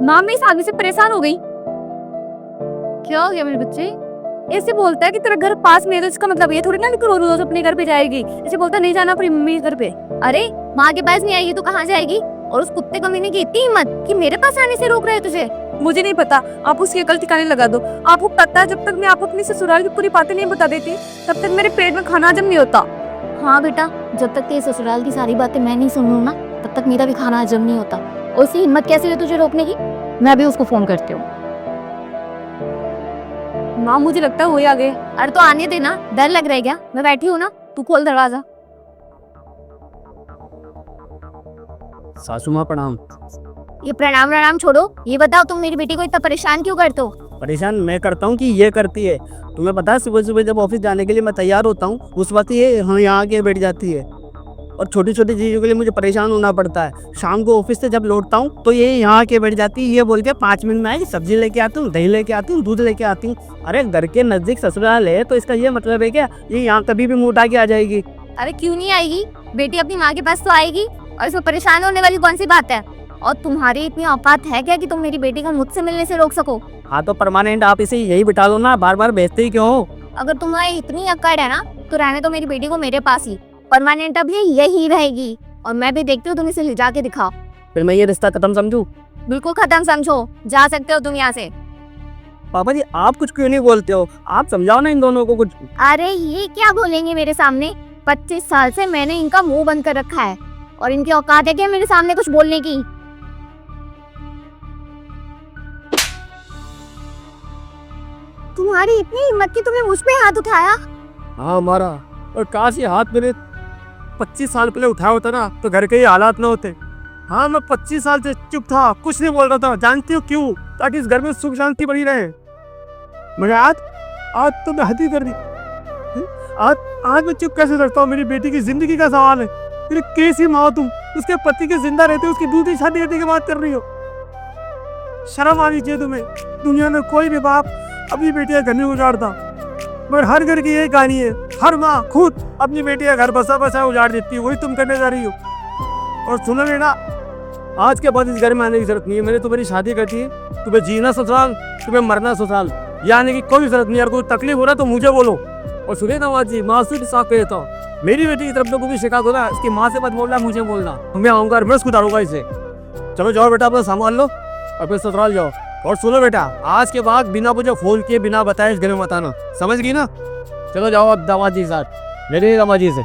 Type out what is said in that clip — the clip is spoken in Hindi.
माँ मैं इस आदमी से परेशान हो गई। क्या हो गया मेरे बच्चे? ऐसे बोलता है कि तेरा घर पास में है तो इसका मतलब ये थोड़ी ना कि रोज रोज अपने घर पे जाएगी। ऐसे बोलता नहीं जाना अपनी मम्मी के घर पे। अरे माँ के पास नहीं आएगी तो कहाँ जाएगी? और उस कुत्ते कमीने की इतनी हिम्मत कि मेरे पास आने से रोक रहे है तुझे। मुझे नहीं पता, आप उसकी अकल ठिकाने लगा दो। आपको पता है जब तक मैं आपको अपनी ससुराल की पूरी बातें नहीं बता देती तब तक मेरे पेट में खाना हजम नहीं होता। हाँ बेटा, जब तक तेरे ससुराल की सारी बातें मैं नहीं सुन लूँ ना तब तक मेरा भी खाना हजम नहीं होता। और उसकी हिम्मत कैसे हुई तुझे रोकने की? मैं भी उसको फोन करती हूँ। माँ मुझे लगता है वो ही आ गए। अरे तो आने देना, डर लग रहा है क्या? मैं बैठी हूँ ना, तू खोल दरवाजा। सासू माँ प्रणाम। ये प्रणाम प्रणाम छोड़ो, ये बताओ तुम मेरी बेटी को इतना परेशान क्यों करते हो? परेशान मैं करता हूँ कि ये करती है। तुम्हें पता है सुबह सुबह जब ऑफिस जाने के लिए मैं तैयार होता हूँ उस वक्त ये यहाँ आके बैठ जाती है और छोटी छोटी चीज़ों के लिए मुझे परेशान होना पड़ता है। शाम को ऑफिस से जब लौटता हूँ तो ये यहाँ आके बैठ जाती है, ये बोल के 5 मिनट में आएगी, सब्जी लेके आती हूँ, दही लेके आती हूँ, दूध लेके आती हूँ। अरे घर के नज़दीक ससुराल है तो इसका ये मतलब है क्या ये यहाँ कभी भी मुँह उठा के आ जाएगी? अरे क्यों नहीं आएगी? बेटी अपनी माँ के पास तो आएगी और इसमें परेशान होने वाली कौन सी बात है? और तुम्हारी इतनी औकात है क्या कि तुम मेरी बेटी को मुझसे मिलने से रोक सको? हाँ तो परमानेंट आप इसे यही बिठा लो ना, बार बार भेजते ही क्यों हो? अगर तुम्हारी इतनी अक्कड़ है ना तो रहने दो मेरी बेटी को मेरे पास ही। परमानेंट अब ये यही रहेगी और मैं भी देखती हूँ तुम इसे ले जाके दिखाओ। फिर मैं ये रिश्ता खत्म समझूं? बिल्कुल खत्म समझो, जा सकते हो तुम यहाँ से। पापा जी आप कुछ क्यों नहीं बोलते हो? आप समझाओ ना इन दोनों को कुछ। अरे ये क्या बोलेंगे मेरे सामने? 25 साल से मैंने इनका मुंह बंद कर रखा है और इनकी औकात है क्या मेरे सामने कुछ बोलने की? तुम्हारी इतनी हिम्मत कि तुमने मुझ पे हाथ उठाया? हाँ मारा, और काश ये हाथ मेरे 25 साल पहले उठाया होता ना तो घर के ये हालात ना होते। हाँ मैं 25 साल से चुप था, कुछ नहीं बोल रहा था। जानती हो क्यों? ताकि इस घर में सुख शांति बनी रहे। मगर आज तो मैं हद ही कर दी। आज मैं चुप कैसे सकता हूँ? मेरी बेटी की जिंदगी का सवाल है। मेरी कैसी माँ हो तुम? उसके पति के जिंदा रहते उसकी दूसरी शादी करने की बात कर रही हो। शर्म आनी चाहिए तुम्हें। दुनिया में कोई भी बाप अपनी बेटी का घर नहीं उजाड़ता, मगर हर घर की यही कहानी है। हर माँ खुद अपनी बेटी का घर बसा बसा उजाड़ देती है। वही तुम करने जा रही हो। और सुनो बेटा, आज के बाद इस घर में आने की जरूरत नहीं है। मैंने तुम्हारी शादी कर दी है। तुम्हें जीना ससुराल, तुम्हें मरना ससुराल, यानी कि कोई जरूरत नहीं। यार कोई तकलीफ हो रहा तो मुझे बोलो। और सुनिए नवाज जी, मासूम साफ कहता हूँ, मेरी बेटी की तरफ से कोई भी शिकायत हो रहा है इसकी माँ से मत बोलना, मुझे बोलना। मैं आऊँगा और मैं उसको उतारूंगा इसे। चलो जाओ बेटा, अपना संभाल लो और फिर ससुराल जाओ। और सुनो बेटा, आज के बाद बिना मुझे फोन किए बिना बताए इस घर में मत आना, समझ गई ना? चलो जाओ अब दामाद जी के साथ, मेरे दामाद जी से।